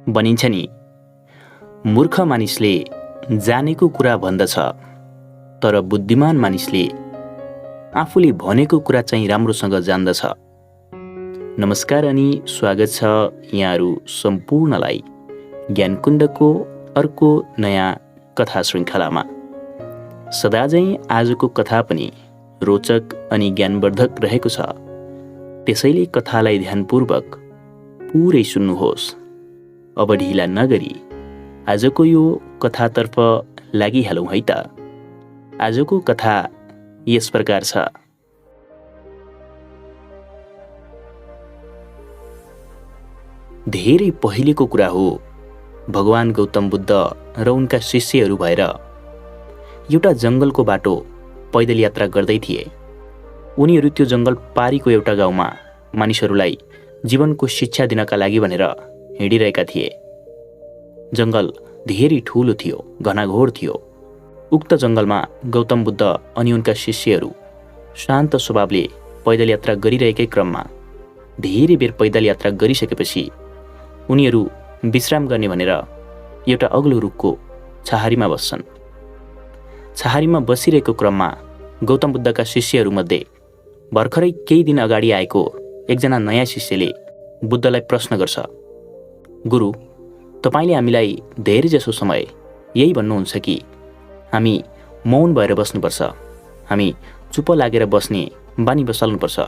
भनिन्छ नि, मूर्ख मानिसले जानेको कुरा भन्दछ, तर बुद्धिमान मानिसले आफूले भनेको कुरा चाहिँ राम्रोसँग जान्दछ। नमस्कार अनि स्वागत छ यहाँहरू सम्पूर्णलाई ज्ञानकुण्डको अर्को नयाँ कथा श्रृङ्खलामा। सदाझैँ आजको कथा पनि रोचक अनि ज्ञानवर्धक रहेको छ, त्यसैले कथालाई ध्यानपूर्वक पुरै सुन्नुहोस्। अब ढिला नगरी आजको यो कथातर्फ लागिहालौँ है त। आजको कथा यस प्रकार छ। धेरै पहिलेको कुरा हो। भगवान गौतम बुद्ध र उनका शिष्यहरू भएर एउटा जङ्गलको बाटो पैदल यात्रा गर्दै थिए। उनीहरू त्यो जङ्गल पारीको एउटा गाउँमा मानिसहरूलाई जीवनको शिक्षा दिनका लागि भनेर हिँडिरहेका थिए। जङ्गल धेरै ठुलो थियो, घनाघोर थियो। उक्त जङ्गलमा गौतम बुद्ध अनि उनका शिष्यहरू शान्त स्वभावले पैदल यात्रा गरिरहेकै क्रममा धेरै बेर पैदल यात्रा गरिसकेपछि उनीहरू विश्राम गर्ने भनेर एउटा अग्लो रुखको छाहारीमा बस्छन्। छाहारीमा बसिरहेको क्रममा गौतम बुद्धका शिष्यहरूमध्ये भर्खरै केही दिन अगाडि आएको एकजना नयाँ शिष्यले बुद्धलाई प्रश्न गर्छ, गुरु, तपाईँले हामीलाई धेरैजसो समय यही भन्नुहुन्छ कि हामी मौन भएर बस्नुपर्छ, हामी चुप लागेर बस्ने बानी बसाल्नुपर्छ।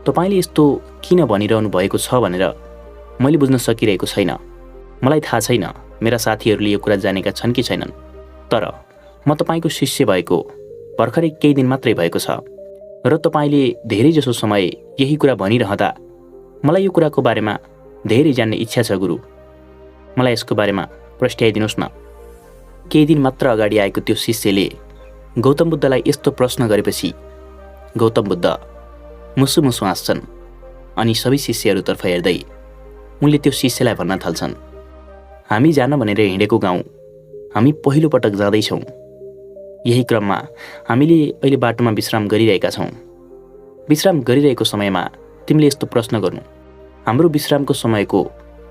तपाईँले यस्तो किन भनिरहनु भएको छ भनेर मैले बुझ्न सकिरहेको छैन। मलाई थाहा छैन मेरा साथीहरूले यो कुरा जानेका छन् कि छैनन्, तर म तपाईँको शिष्य भएको भर्खरै केही दिन मात्रै भएको छ र तपाईँले धेरैजसो समय यही कुरा भनिरहँदा मलाई यो कुराको बारेमा धेरै जान्ने इच्छा छ गुरु। मलाई यसको बारेमा प्रस्ट्याइदिनुहोस् न। केही दिन मात्र अगाडि आएको त्यो शिष्यले गौतम बुद्धलाई यस्तो प्रश्न गरेपछि गौतम बुद्ध मुसु मुसु हाँस्छन् अनि सबै शिष्यहरूतर्फ हेर्दै उनले त्यो शिष्यलाई भन्न थाल्छन्, हामी जान भनेर हिँडेको गाउँ हामी पहिलो पटक जाँदैछौँ। यही क्रममा हामीले अहिले बाटोमा विश्राम गरिरहेका छौँ। विश्राम गरिरहेको समयमा तिमीले यस्तो प्रश्न गर्नु हाम्रो विश्रामको समयको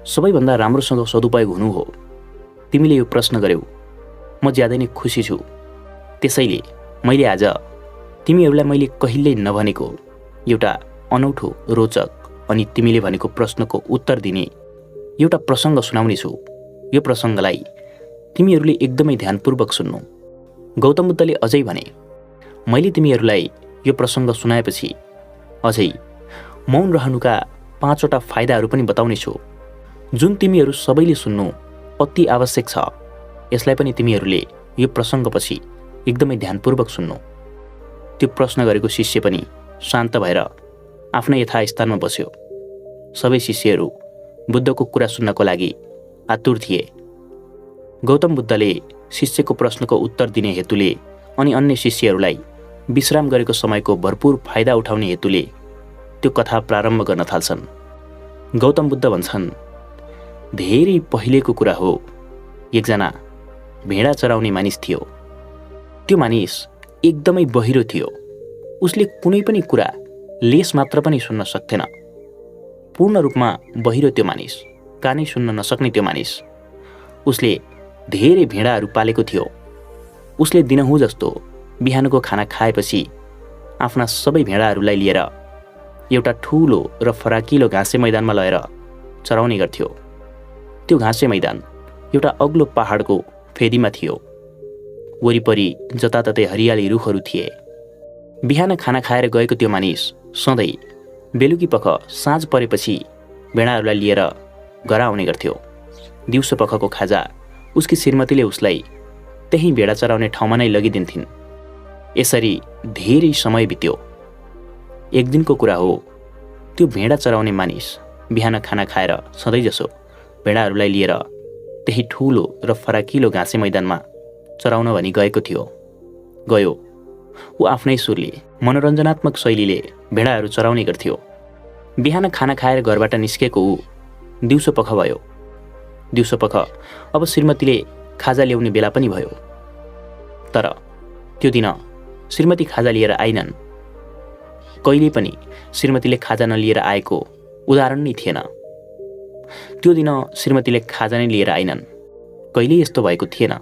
सबैभन्दा राम्रोसँग सदुपयोग हुनु हो। तिमीले यो प्रश्न गर्यौ, म ज्यादै नै खुसी छु। त्यसैले मैले आज तिमीहरूलाई मैले कहिल्यै नभनेको एउटा अनौठो, रोचक अनि तिमीले भनेको प्रश्नको उत्तर दिने एउटा प्रसङ्ग सुनाउने छु। यो प्रसङ्गलाई तिमीहरूले एकदमै ध्यानपूर्वक सुन्नु। गौतम बुद्धले अझै भने, मैले तिमीहरूलाई यो प्रसङ्ग सुनाएपछि अझै मौन रहनुका 5वटा फाइदाहरू पनि बताउने छु, जुन तिमीहरू सबैले सुन्नु अति आवश्यक छ। यसलाई पनि तिमीहरूले यो प्रसङ्गपछि एकदमै ध्यानपूर्वक सुन्नु। त्यो प्रश्न गरेको शिष्य पनि शान्त भएर आफ्नै यथास्थानमा बस्यो। सबै शिष्यहरू बुद्धको कुरा सुन्नको लागि आतुर थिए। गौतम बुद्धले शिष्यको प्रश्नको उत्तर दिने हेतुले अनि अन्य शिष्यहरूलाई विश्राम गरेको समयको भरपूर फाइदा उठाउने हेतुले त्यो कथा प्रारम्भ गर्न थाल्छन्। गौतम बुद्ध भन्छन्, धेरै पहिलेको कुरा हो। एकजना भेडा चराउने मानिस थियो। त्यो मानिस एकदमै बहिरो थियो। उसले कुनै पनि कुरा लेस मात्र पनि सुन्न सक्थेन। पूर्ण रूपमा बहिरो त्यो मानिस, कानै सुन्न नसक्ने त्यो मानिस। उसले धेरै भेडाहरू पालेको थियो। उसले दिनहुँ जस्तो बिहानको खाना खाएपछि आफ्ना सबै भेडाहरूलाई लिएर एउटा ठुलो र फराकिलो घाँसे मैदानमा लगेर चराउने गर्थ्यो। त्यो घाँसे मैदान एउटा अग्लो पहाडको फेदीमा थियो। वरिपरि जताततै हरियाली रुखहरू थिए। बिहान खाना खाएर गएको त्यो मानिस सधैँ बेलुकी पख साँझ परेपछि भेडाहरूलाई लिएर घर आउने गर्थ्यो। दिउँसो पखको खाजा उसकी श्रीमतीले उसलाई त्यही भेडा चराउने ठाउँमा नै लगिदिन्थिन्। यसरी धेरै समय बित्यो। एक दिनको कुरा हो, त्यो भेडा चराउने मानिस बिहान खाना खाएर सधैँजसो भेडाहरूलाई लिएर त्यही ठुलो र फराकिलो घाँसे मैदानमा चराउन भनी गएको थियो। गयो। ऊ आफ्नै सुरले, मनोरञ्जनात्मक शैलीले भेडाहरू चराउने गर्थ्यो। बिहान खाना खाएर घरबाट निस्केको ऊ दिउँसो पख भयो। दिउँसो पख अब श्रीमतीले खाजा ल्याउने बेला पनि भयो। तर त्यो दिन श्रीमती खाजा लिएर आइनन्। कहिले पनि श्रीमतीले खाजा नलिएर आएको उदाहरण नै थिएन। त्यो दिन श्रीमतीले खाजा नै लिएर आइनन्। कहिल्यै यस्तो भएको थिएन।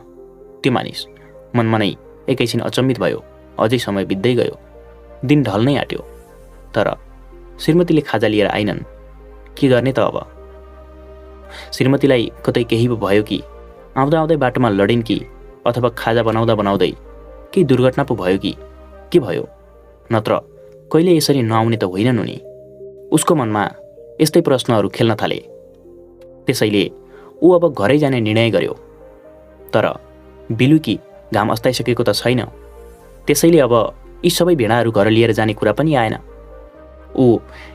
त्यो मानिस मनमा नै एकैछिन अचम्मित भयो। अझै समय बित्दै गयो, दिन ढल्नै आँट्यो, तर श्रीमतीले खाजा लिएर आइनन्। के गर्ने त अब? श्रीमतीलाई कतै केही पो भयो कि, आउँदा आउँदै बाटोमा लडिन् कि, अथवा खाजा बनाउँदा बनाउँदै केही दुर्घटना पो भयो कि के भयो? नत्र कहिले यसरी नआउने त होइनन् उनी। उसको मनमा यस्तै प्रश्नहरू खेल्न थाले। त्यसैले ऊ अब घरै जाने निर्णय गर्यो। तर बेलुकी घाम अस्ताइसकेको त छैन, त्यसैले अब यी सबै भेडाहरू घर लिएर जाने कुरा पनि आएन। ऊ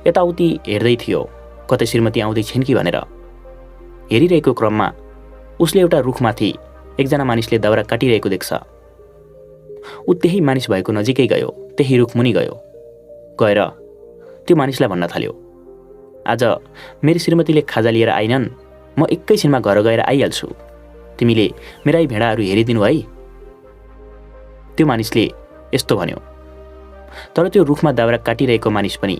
यताउति हेर्दै थियो, कतै श्रीमती आउँदै छिन् कि भनेर। हेरिरहेको क्रममा उसले एउटा रुखमाथि एकजना मानिसले दाउरा काटिरहेको देख्छ। ऊ त्यही मानिस भएको नजिकै गयो, त्यही रुखमुनि गयो। गएर त्यो मानिसलाई भन्न थाल्यो, आज मेरी श्रीमतीले खाजा लिएर आइनन्, म एकैछिनमा घर गएर आइहाल्छु, तिमीले मेरा यी भेडाहरू हेरिदिनु है। त्यो मानिसले यस्तो भन्यो। तर त्यो रुखमा दाउरा काटिरहेको मानिस पनि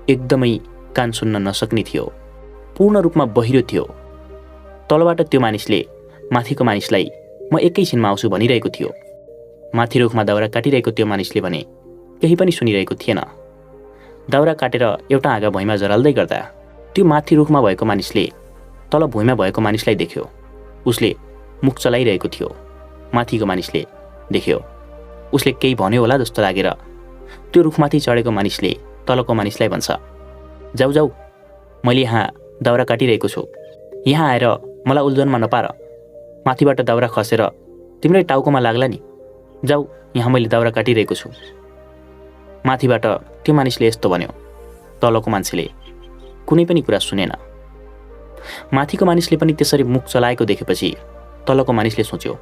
एकदमै कान सुन्न नसक्ने थियो, पूर्ण रूपमा बहिरो थियो। तलबाट त्यो मानिसले माथिको मानिसलाई म एकैछिनमा आउँछु भनिरहेको थियो। माथि रुखमा दाउरा काटिरहेको त्यो मानिसले भने केही पनि सुनिरहेको थिएन। दाउरा काटेर एउटा हाँगा भुइँमा जराल्दै गर्दा त्यो माथि रुखमा भएको मानिसले तल भुइँमा भएको मानिसलाई देख्यो। उसले मुख चलाइरहेको थियो। माथिको मानिसले देख्यो। उसले केही भन्यो होला जस्तो लागेर त्यो रुखमाथि चढेको मानिसले तलको मानिसलाई भन्छ, जाऊ जाऊ, मैले यहाँ दाउरा काटिरहेको छु, यहाँ आएर मलाई उल्झनमा नपार। माथिबाट दाउरा खसेर तिम्रै टाउकोमा लाग्ला नि, जाऊ, यहाँ मैले दाउरा काटिरहेको छु। माथिबाट त्यो मानिसले यस्तो भन्यो। तलको मान्छेले कुनै पनि कुरा सुनेन। माथिको मानिसले पनि त्यसरी मुख चलाएको देखेपछि तलको मानिसले सोच्यो,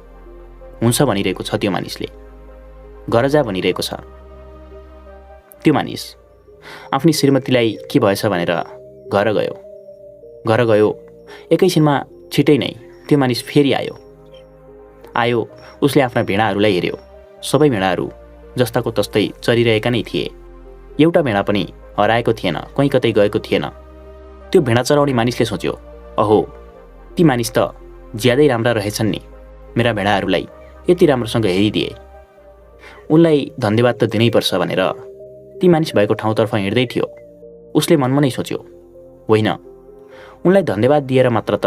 हुन्छ भनिरहेको छ त्यो मानिसले, घर जा भनिरहेको छ। त्यो मानिस आफ्नी श्रीमतीलाई के भएछ भनेर घर गयो। घर गयो, एकैछिनमा छिटै नै त्यो मानिस फेरि आयो। उसले आफ्ना भेडाहरूलाई हेऱ्यो। सबै भेडाहरू जस्ताको तस्तै चरिरहेका नै थिए। एउटा भेडा पनि हराएको थिएन, कहीँ कतै गएको थिएन। त्यो भेडा चराउने मानिसले सोच्यो, अहो, ती मानिस त ज्यादै राम्रा रहेछन् नि, मेरा भेडाहरूलाई यति राम्रोसँग हेरिदिए, उनलाई धन्यवाद त दिनैपर्छ भनेर ती मानिस भएको ठाउँतर्फ हिँड्दै थियो। उसले मनमा नै सोच्यो, होइन, उनलाई धन्यवाद दिएर मात्र त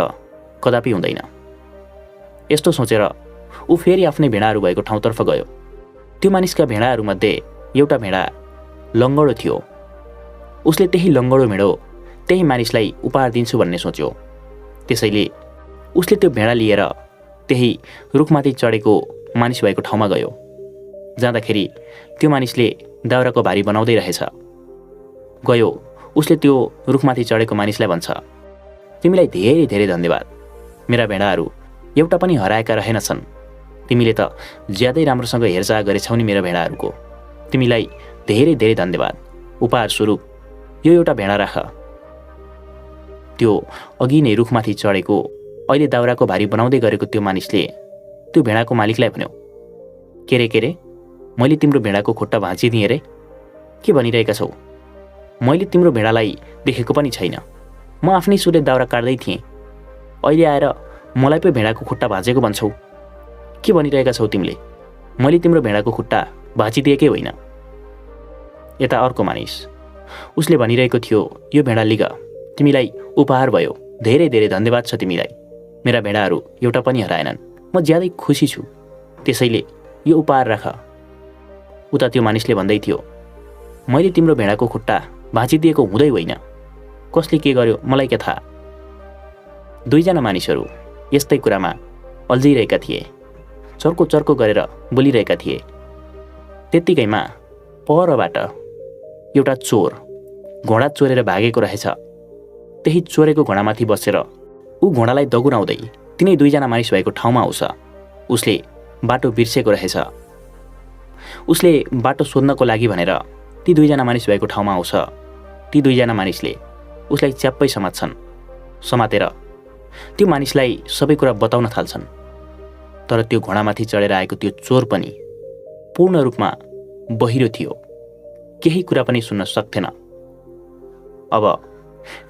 कदापि हुँदैन। यस्तो सोचेर ऊ फेरि आफ्नै भेडाहरू भएको ठाउँतर्फ गयो। त्यो मानिसका भेडाहरूमध्ये एउटा भेडा लङ्गडो थियो। उसले त्यही लङ्गडो भेडो त्यही मानिसलाई उपहार दिन्छु भन्ने सोच्यो। त्यसैले उसले त्यो भेडा लिएर त्यही रुखमाथि चढेको मानिस भएको ठाउँमा गयो। जाँदाखेरि त्यो मानिसले दाउराको भारी बनाउँदै रहेछ। गयो, उसले त्यो रुखमाथि चढेको मानिसलाई भन्छ, तिमीलाई धेरै धेरै धन्यवाद, मेरा भेडाहरू एउटा पनि हराएका रहेनछन्, तिमीले त ज्यादै राम्रोसँग हेरचाह गरेछौ नि मेरा भेडाहरूको, तिमीलाई धेरै धेरै धन्यवाद, उपहार स्वरूप यो एउटा भेडा राख। त्यो अघि नै रुखमाथि चढेको अहिले दाउराको भारी बनाउँदै गरेको त्यो मानिसले त्यो भेडाको मालिकलाई भन्यो, के रे, मैले तिम्रो भेडाको खुट्टा भाँचिदिएँ रे, के भनिरहेका छौ? मैले तिम्रो भेडालाई देखेको पनि छैन, म आफ्नै सुरले दाउरा काट्दै थिएँ, अहिले आएर मलाई पो भेडाको खुट्टा भाँचेको भन्छौ? के भनिरहेका छौ तिमीले? मैले तिम्रो भेडाको खुट्टा भाँचिदिएकै होइन। यता अर्को मानिस, उसले भनिरहेको थियो, यो भेडा लिग, तिमीलाई उपहार भयो, धेरै धेरै धन्यवाद छ तिमीलाई, मेरा भेडाहरू एउटा पनि हराएनन्, म ज्यादै खुसी छु, त्यसैले यो उपहार राख। उता त्यो मानिसले भन्दै थियो, मैले तिम्रो भेडाको खुट्टा भाँचिदिएको हुँदै होइन, कसले के गर्यो मलाई के थाहा। दुईजना मानिसहरू यस्तै कुरामा अल्झिरहेका थिए, चर्को चर्को गरेर बोलिरहेका थिए। त्यत्तिकैमा परबाट एउटा चोर घोडा चोरेर भागेको रहेछ। त्यही चोरेको घोडामाथि बसेर ऊ घोडालाई दगुराउँदै तिनै दुईजना मानिस भएको ठाउँमा आउँछ। उसले बाटो बिर्सेको रहेछ। उसले बाटो सोध्नको लागि भनेर ती दुईजना मानिस भएको ठाउँमा आउँछ। ती दुईजना मानिसले उसलाई च्याप्पै समात्छन्। समातेर त्यो मानिसलाई सबै कुरा बताउन थाल्छन्। तर त्यो घोडामाथि चढेर आएको त्यो चोर पनि पूर्ण रूपमा बहिरो थियो, केही कुरा पनि सुन्न सक्थेन। अब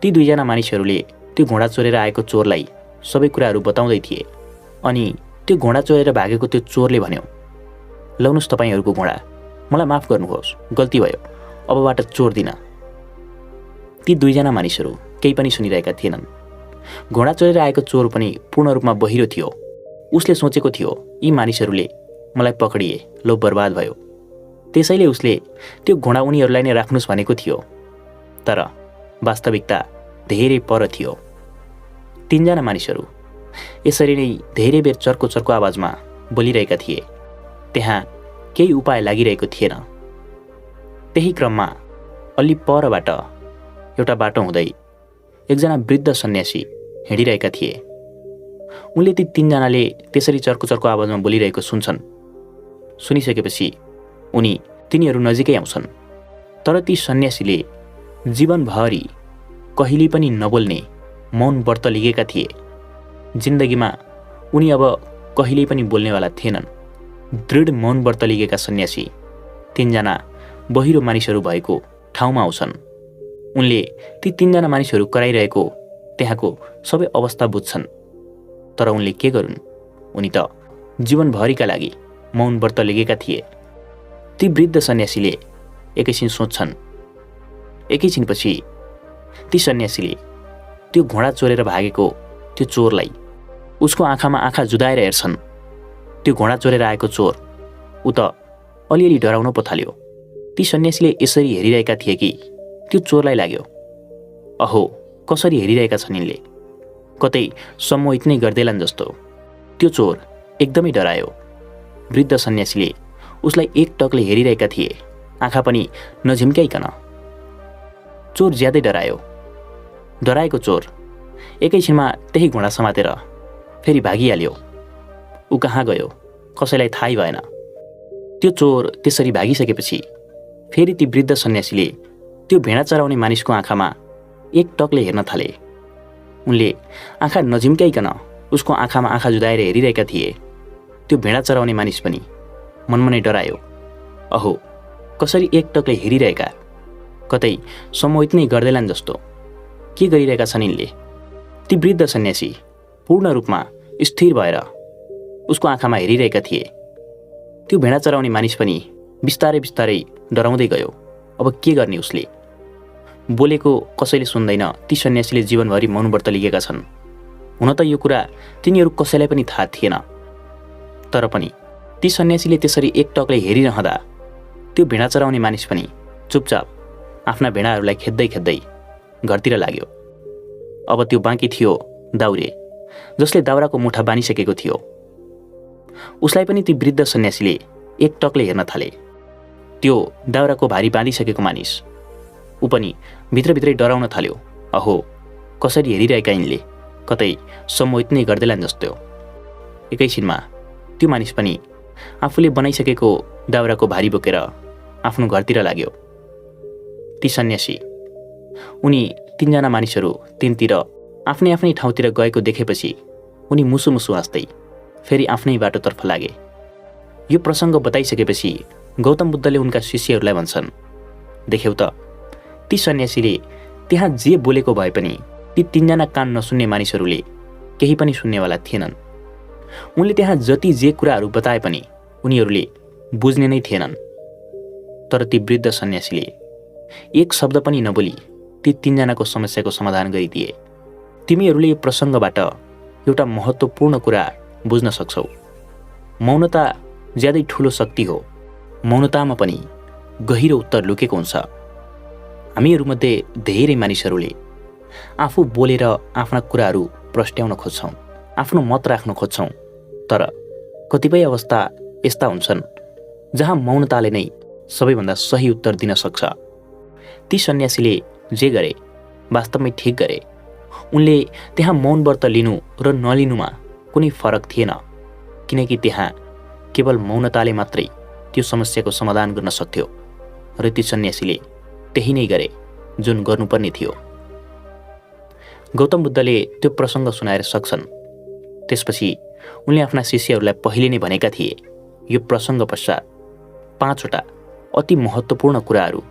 ती दुईजना मानिसहरूले त्यो घोडा चोरेर आएको चोरलाई सबै कुराहरू बताउँदै थिए। अनि त्यो घोडा चोरेर भागेको त्यो चोरले भन्यो, लौनुस् तपाईँहरूको घोडा, मलाई माफ गर्नुहोस्, गल्ती भयो, अबबाट चोर्दिन। ती दुईजना मानिसहरू केही पनि सुनिरहेका थिएनन्। घोडा चोरेर आएको चोर पनि पूर्ण रूपमा बहिरो थियो। उसले सोचेको थियो, यी मानिसहरूले मलाई पक्रिए, लो बर्बाद भयो। त्यसैले उसले त्यो घोडा उनीहरूलाई नै राख्नुस् भनेको थियो। तर वास्तविकता धेरै पर थियो। तीनजना मानिसहरू यसरी नै धेरै बेर चर्को चर्को आवाजमा बोलिरहेका थिए। त्यहाँ केही उपाय लागिरहेको थिएन। त्यही क्रममा अलि परबाट एउटा बाटो हुँदै एकजना वृद्ध सन्यासी हिँडिरहेका थिए। उनले ती तीनजनाले त्यसरी चर्को चर्को आवाजमा बोलिरहेको सुन्छन्। सुनिसकेपछि उनी तिनीहरू नजिकै आउँछन्। तर ती सन्यासीले जीवनभरि कहिल्यै पनि नबोल्ने मौन व्रत लिएका थिए। जिन्दगीमा उनी अब कहिल्यै पनि बोल्नेवाला थिएनन्। दृढ मौन व्रत लिएका सन्यासी तीनजना बहिरो मानिसहरू भएको ठाउँमा आउँछन्। उनले ती तीनजना मानिसहरू कराइरहेको त्यहाँको सबै अवस्था बुझ्छन्। तर उनले के गरून्? उनी त जीवनभरिका लागि मौन व्रत लिएका थिए। ती वृद्ध सन्यासीले एकैछिन सोच्छन्। एकैछिनपछि ती सन्यासीले त्यो घोडा चोरेर भागेको त्यो चोरलाई उसको आँखामा आँखा जुदाएर हेर्छन्। त्यो घोडा चोरेर आएको चोर ऊ त अलिअलि डराउन पो थाल्यो। ती सन्यासीले यसरी हेरिरहेका थिए कि त्यो चोरलाई लाग्यो, अहो कसरी हेरिरहेका छन् यिनले, कतै सम्मोहित नै गर्दैलान् जस्तो। त्यो चोर एकदमै डरायो। वृद्ध सन्यासीले उसलाई एकटकले हेरिरहेका थिए, आँखा पनि नझिम्क्याइकन। चोर ज्यादै डरायो। डराएको चोर एकैछिनमा त्यही घोडा समातेर फेरि भागिहाल्यो। ऊ कहाँ गयो कसैलाई थाहै भएन। त्यो चोर त्यसरी भागिसकेपछि फेरि ती वृद्ध सन्यासीले त्यो भेडा चराउने मानिसको आँखामा एकटकले हेर्न थाले। उनले आँखा नझिम्क्याइकन उसको आँखामा आँखा जुदाएर हेरिरहेका थिए। त्यो भेडा चराउने मानिस पनि मनमा नै डरायो। अहो कसरी एकटकले हेरिरहेका, कतै सम्मोहित नै गर्दैलान् जस्तो। के गरिरहेका छन् यिनले? ती वृद्ध सन्यासी पूर्ण रूपमा स्थिर भएर उसको आँखामा हेरिरहेका थिए। त्यो भेडा चराउने मानिस पनि बिस्तारै बिस्तारै डराउँदै गयो। अब के गर्ने उसले? बोलेको कसैले सुन्दैन। ती सन्यासीले जीवनभरि मौन व्रत लिएका छन्। हुन त यो कुरा तिनीहरू कसैलाई पनि थाहा थिएन। तर पनि ती सन्यासीले त्यसरी एकटकले हेरिरहँदा त्यो भेडा चराउने मानिस पनि चुपचाप आफ्ना भेडाहरूलाई खेद्दै खेद्दै घरतिर लाग्यो। अब त्यो बाँकी थियो दाउरे, जसले दाउराको मुठा बानिसकेको थियो। उसलाई पनि ती वृद्ध सन्यासीले एकटकले हेर्न थाले। त्यो दाउराको भारी बाँधिसकेको मानिस ऊ पनि भित्रभित्रै डराउन थाल्यो। अहो कसरी हेरिरहेका यिनले, कतै सम्मोहित नै गर्दैलान् जस्तो। एकैछिनमा त्यो मानिस पनि आफूले बनाइसकेको दाउराको भारी बोकेर आफ्नो घरतिर लाग्यो। ती सन्यासी उनी तीनजना मानिसहरू तिनतिर आफ्नै आफ्नै ठाउँतिर गएको देखेपछि उनी मुसु मुसु हाँस्दै फेरि आफ्नै बाटोतर्फ लागे। यो प्रसङ्ग बताइसकेपछि गौतम बुद्धले उनका शिष्यहरूलाई भन्छन्, देख्यौ त ती सन्यासीले त्यहाँ जे बोलेको भए पनि ती तीनजना कान नसुन्ने मानिसहरूले केही पनि सुन्नेवाला थिएनन्। उनले त्यहाँ जति जे कुराहरू बताए पनि उनीहरूले बुझ्ने नै थिएनन्। तर ती वृद्ध सन्यासीले एक शब्द पनि नबोली ती तीनजनाको समस्याको समाधान गरिदिए। तिमीहरूले यो प्रसङ्गबाट एउटा महत्त्वपूर्ण कुरा बुझ्न सक्छौ। मौनता ज्यादै ठुलो शक्ति हो। मौनतामा पनि गहिरो उत्तर लुकेको हुन्छ। हामीहरूमध्ये धेरै मानिसहरूले आफू बोलेर आफ्ना कुराहरू प्रस्ट्याउन खोज्छौँ, आफ्नो मत राख्न खोज्छौँ। तर कतिपय अवस्था यस्ता हुन्छन् जहाँ मौनताले नै सबैभन्दा सही उत्तर दिन सक्छ। ती सन्यासीले जे गरे वास्तवमै ठिक गरे। उनले त्यहाँ मौन व्रत लिनु र नलिनुमा कुनै फरक थिएन, किनकि त्यहाँ केवल मौनताले मात्रै त्यो समस्याको समाधान गर्न सक्थ्यो। र ती सन्यासीले त्यही नै गरे जुन गर्नुपर्ने थियो। गौतम बुद्धले त्यो प्रसङ्ग सुनाएर सक्छन्। त्यसपछि उनले आफ्ना शिष्यहरूलाई पहिले नै भनेका थिए, यो प्रसङ्ग पश्चात 5वटा अति महत्त्वपूर्ण कुराहरू,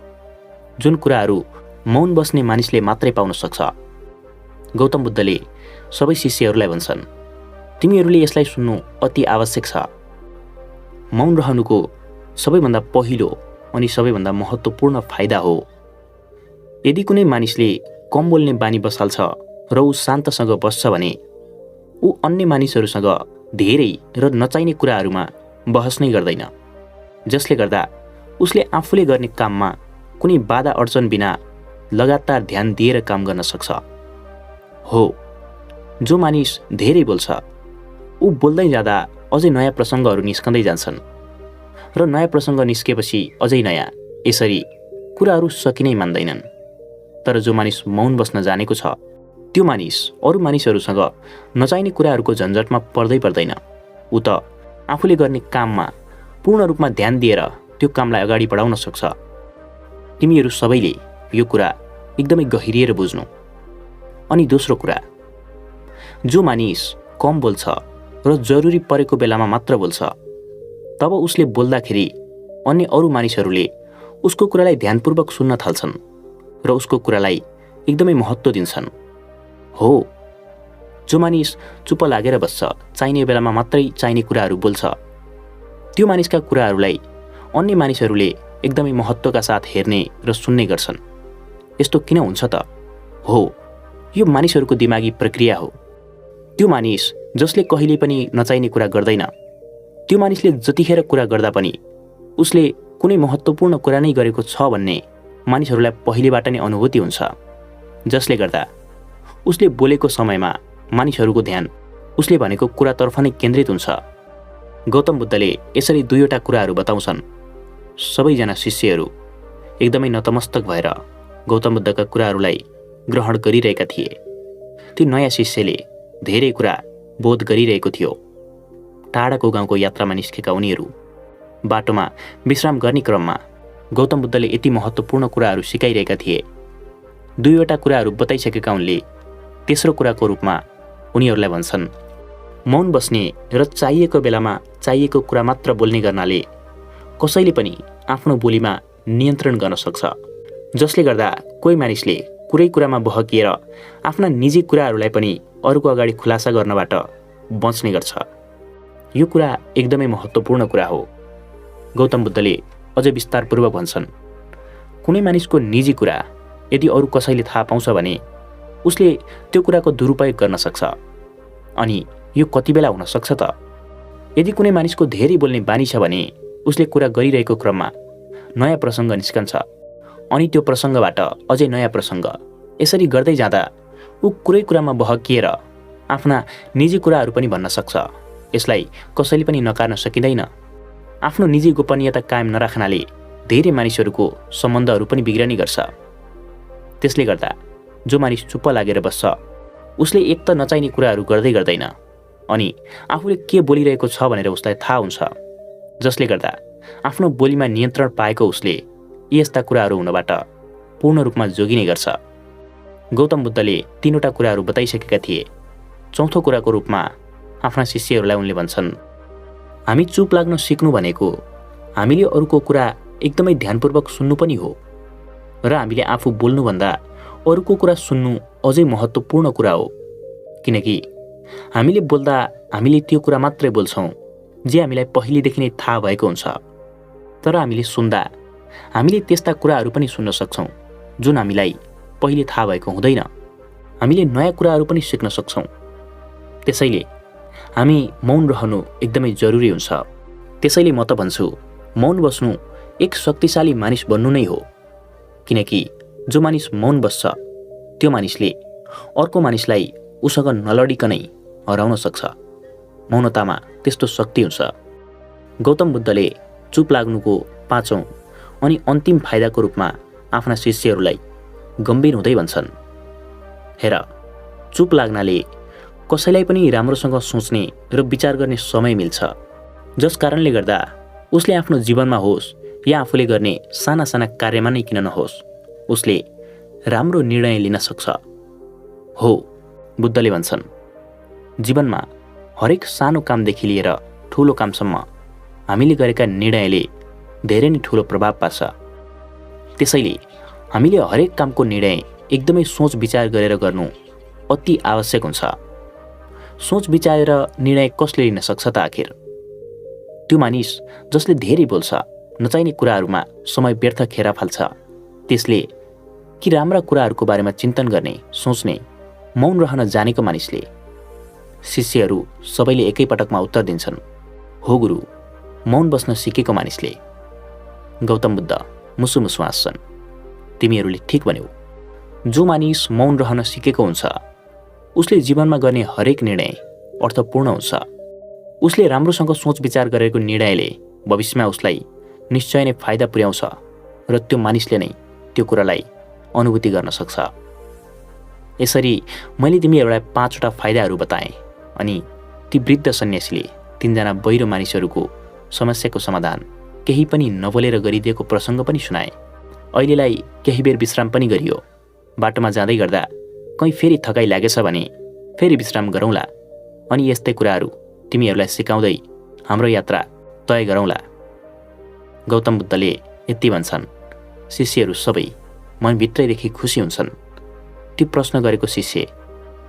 जुन कुराहरू मौन बस्ने मानिसले मात्रै पाउन सक्छ। गौतम बुद्धले सबै शिष्यहरूलाई भन्छन्, तिमीहरूले यसलाई सुन्नु अति आवश्यक छ। मौन रहनुको सबैभन्दा पहिलो अनि सबैभन्दा महत्त्वपूर्ण फाइदा हो। यदि कुनै मानिसले कम बोल्ने बानी बसाल्छ र ऊ शान्तसँग बस्छ भने ऊ अन्य मानिसहरूसँग धेरै र नचाहिने कुराहरूमा बहस नै गर्दैन, जसले गर्दा उसले आफूले गर्ने काममा कुनै बाधा अड्चन बिना लगातार ध्यान दिएर काम गर्न सक्छ। हो, जो मानिस धेरै बोल्छ ऊ बोल्दै जाँदा अझै नयाँ प्रसङ्गहरू निस्कँदै जान्छन् र नयाँ प्रसङ्ग निस्केपछि अझै नयाँ, यसरी कुराहरू सकिनै मान्दैनन्। तर जो मानिस मौन बस्न जानेको छ त्यो मानिस अरू मानिसहरूसँग नचाहिने कुराहरूको झन्झटमा पर्दैन। ऊ त आफूले गर्ने काममा पूर्ण रूपमा ध्यान दिएर त्यो कामलाई अगाडि बढाउन सक्छ। तिमीहरू सबैले यो कुरा एकदमै गहिरिएर बुझ्नु। अनि दोस्रो कुरा, जो मानिस कम बोल्छ र जरुरी परेको बेलामा मात्र बोल्छ, तब उसले बोल्दाखेरि अन्य अरू मानिसहरूले उसको कुरालाई ध्यानपूर्वक सुन्न थाल्छन् र उसको कुरालाई एकदमै महत्त्व दिन्छन्। हो, जो मानिस चुप्प लागेर बस्छ, चाहिने बेलामा मात्रै चाहिने कुराहरू बोल्छ, त्यो मानिसका कुराहरूलाई अन्य मानिसहरूले एकदमै महत्त्वका साथ हेर्ने र सुन्ने गर्छन्। यस्तो किन हुन्छ त? हो, यो मानिसहरूको दिमागी प्रक्रिया हो। त्यो मानिस जसले कहिले पनि नचाहिने कुरा गर्दैन, त्यो मानिसले जतिखेर कुरा गर्दा पनि उसले कुनै महत्त्वपूर्ण कुरा नै गरेको छ भन्ने मानिसहरूलाई पहिलेबाट नै अनुभूति हुन्छ, जसले गर्दा उसले बोलेको समयमा मानिसहरूको ध्यान उसले भनेको कुरातर्फ नै केन्द्रित हुन्छ। गौतम बुद्धले यसरी दुईवटा कुराहरू बताउँछन्। सबैजना शिष्यहरू एकदमै नतमस्तक भएर गौतम बुद्धका कुराहरूलाई ग्रहण गरिरहेका थिए। त्यो नयाँ शिष्यले धेरै कुरा बोध गरिरहेको थियो। टाढाको गाउँको यात्रामा निस्केका उनीहरू बाटोमा विश्राम गर्ने क्रममा गौतम बुद्धले यति महत्त्वपूर्ण कुराहरू सिकाइरहेका थिए। दुईवटा कुराहरू बताइसकेका उनले तेस्रो कुराको रूपमा उनीहरूलाई भन्छन्, मौन बस्ने र चाहिएको बेलामा चाहिएको कुरा मात्र बोल्ने गर्नाले कसैले पनि आफ्नो बोलीमा नियन्त्रण गर्न सक्छ, जसले गर्दा कोही मानिसले कुरै कुरामा बहकिएर आफ्ना निजी कुराहरूलाई पनि अरूको अगाडि खुलासा गर्नबाट बच्ने गर्छ। यो कुरा एकदमै महत्त्वपूर्ण कुरा हो। गौतम बुद्धले अझ विस्तारपूर्वक भन्छन्, कुनै मानिसको निजी कुरा यदि अरू कसैले थाहा पाउँछ भने उसले त्यो कुराको दुरुपयोग गर्न सक्छ। अनि यो कति बेला हुन सक्छ त? यदि कुनै मानिसको धेरै बोल्ने बानी छ भने उसले कुरा गरिरहेको क्रममा नयाँ प्रसङ्ग निस्कन्छ अनि त्यो प्रसङ्गबाट अझै नयाँ प्रसङ्ग, यसरी गर्दै जाँदा ऊ कुरै कुरामा बहकिएर आफ्ना निजी कुराहरू पनि भन्न सक्छ। यसलाई कसैले पनि नकार्न सकिँदैन। आफ्नो निजी गोपनीयता कायम नराख्नाले धेरै मानिसहरूको सम्बन्धहरू पनि बिग्रने गर्छ। त्यसले गर्दा जो मानिस चुप्प लागेर बस्छ उसले एक त नचाहिने कुराहरू गर्दै गर्दैन अनि आफूले के बोलिरहेको छ भनेर उसलाई थाहा हुन्छ, जसले गर्दा आफ्नो बोलीमा नियन्त्रण पाएको उसले यस्ता कुराहरू हुनबाट पूर्ण रूपमा जोगिने गर्छ। गौतम बुद्धले तीनवटा कुराहरू बताइसकेका थिए। चौथो कुराको रूपमा आफ्ना शिष्यहरूलाई उनले भन्छन्, हामी चुप लाग्न सिक्नु भनेको हामीले अरूको कुरा एकदमै ध्यानपूर्वक सुन्नु पनि हो र हामीले आफू बोल्नुभन्दा अरूको कुरा सुन्नु अझै महत्त्वपूर्ण कुरा हो। किनकि हामीले बोल्दा हामीले त्यो कुरा मात्रै बोल्छौँ जे हामीलाई पहिलेदेखि नै थाहा भएको हुन्छ, तर हामीले सुन्दा हामीले त्यस्ता कुराहरू पनि सुन्न सक्छौँ जुन हामीलाई पहिले थाहा भएको हुँदैन। हामीले नयाँ कुराहरू पनि सिक्न सक्छौँ। त्यसैले हामी मौन रहनु एकदमै जरुरी हुन्छ। त्यसैले म त भन्छु, मौन बस्नु एक शक्तिशाली मानिस बन्नु नै हो। किनकि जो मानिस मौन बस्छ त्यो मानिसले अर्को मानिसलाई उसँग नलडिकनै हराउन सक्छ। मौनतामा त्यस्तो शक्ति हुन्छ। गौतम बुद्धले चुप लाग्नुको पाँचौं अनि अन्तिम फाइदाको रूपमा आफ्ना शिष्यहरूलाई गम्भीर हुँदै भन्छन्, हेर, चुप लाग्नाले कसैलाई पनि राम्रोसँग सोच्ने र विचार गर्ने समय मिल्छ, जस कारणले गर्दा उसले आफ्नो जीवनमा होस् या आफूले गर्ने साना साना कार्यमा नै किन नहोस्, उसले राम्रो निर्णय लिन सक्छ। हो, बुद्धले भन्छन्, जीवनमा हरेक सानो कामदेखि लिएर ठुलो कामसम्म हामीले गरेका निर्णयले धेरै नै ठुलो प्रभाव पार्छ। त्यसैले हामीले हरेक कामको निर्णय एकदमै सोच विचार गरेर गर्नु अति आवश्यक हुन्छ। सोच विचारेर निर्णय कसले लिन सक्छ त आखिर? त्यो मानिस जसले धेरै बोल्छ, नचाहिने कुराहरूमा समय व्यर्थ खेर फाल्छ, त्यसले कि राम्रा कुराहरूको बारेमा चिन्तन गर्ने, सोच्ने, मौन रहन जानेको मानिसले? शिष्यहरू सबैले एकै पटकमा उत्तर दिन्छन्, हो गुरु, मौन बस्न सिकेको मानिसले। गौतम बुद्ध मुसुमुसु हाँस्छन्, तिमीहरूले ठिक भन्यौ। जो मानिस मौन रहन सिकेको हुन्छ उसले जीवनमा गर्ने हरेक निर्णय अर्थपूर्ण हुन्छ। उसले राम्रोसँग सोच विचार गरेको निर्णयले भविष्यमा उसलाई निश्चय नै फाइदा पुर्याउँछ र त्यो मानिसले नै त्यो कुरालाई अनुभूति गर्न सक्छ। यसरी मैले तिमीहरूलाई 5वटा फाइदाहरू बताएँ अनि ती वृद्ध सन्यासीले 3जना बहिरो मानिसहरूको समस्याको समाधान केही पनि नबोलेर गरिदिएको प्रसङ्ग पनि सुनाए। अहिलेलाई केही बेर विश्राम पनि गरियो। बाटोमा जाँदै गर्दा कहीँ फेरि थकाइ लागेछ भने फेरि विश्राम गरौँला अनि यस्तै कुराहरू तिमीहरूलाई सिकाउँदै हाम्रो यात्रा तय गरौँला। गौतम बुद्धले यति भन्छन्। शिष्यहरू सबै मनभित्रैदेखि खुसी हुन्छन्। त्यो प्रश्न गरेको शिष्य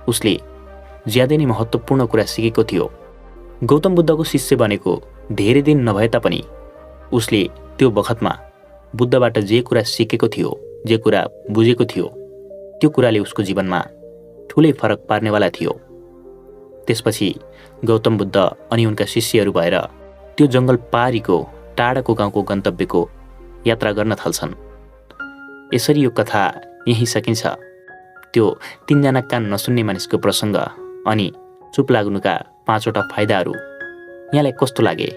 उसले ज्यादै नै महत्त्वपूर्ण कुरा सिकेको थियो। गौतम बुद्धको शिष्य बनेको धेरै दिन नभए तापनि उसले त्यो बखतमा बुद्धबाट जे कुरा सिकेको थियो, जे कुरा बुझेको थियो, त्यो कुराले उसको जीवनमा ठुलै फरक पार्नेवाला थियो। त्यसपछि गौतम बुद्ध अनि उनका शिष्यहरू भएर त्यो जङ्गल पारीको टाढाको गाउँको गन्तव्यको यात्रा गर्न थाल्छन्। यसरी यो कथा यहीँ सकिन्छ। त्यो 3जना कान नसुन्ने मानिसको प्रसङ्ग अनि चुप लाग्नुका 5वटा फाइदाहरू यहाँलाई कस्तो लागे?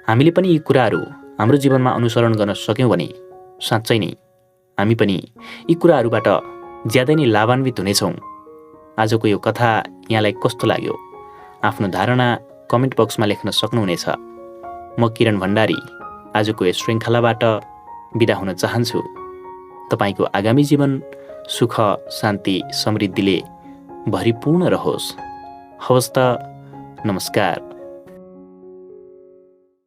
हामीले पनि यी कुराहरू हाम्रो जीवनमा अनुसरण गर्न सक्यौँ भने साँच्चै नै हामी पनि यी कुराहरूबाट ज्यादै नै लाभान्वित हुनेछौँ। आजको यो कथा यहाँलाई कस्तो लाग्यो? आफ्नो धारणा कमेन्ट बक्समा लेख्न सक्नुहुनेछ। म किरण भण्डारी आजको यस श्रृङ्खलाबाट बिदा हुन चाहन्छु। तपाईँको आगामी जीवन सुख, शान्ति, समृद्धिले भरिपूर्ण रहोस्। हवस् त, नमस्कार।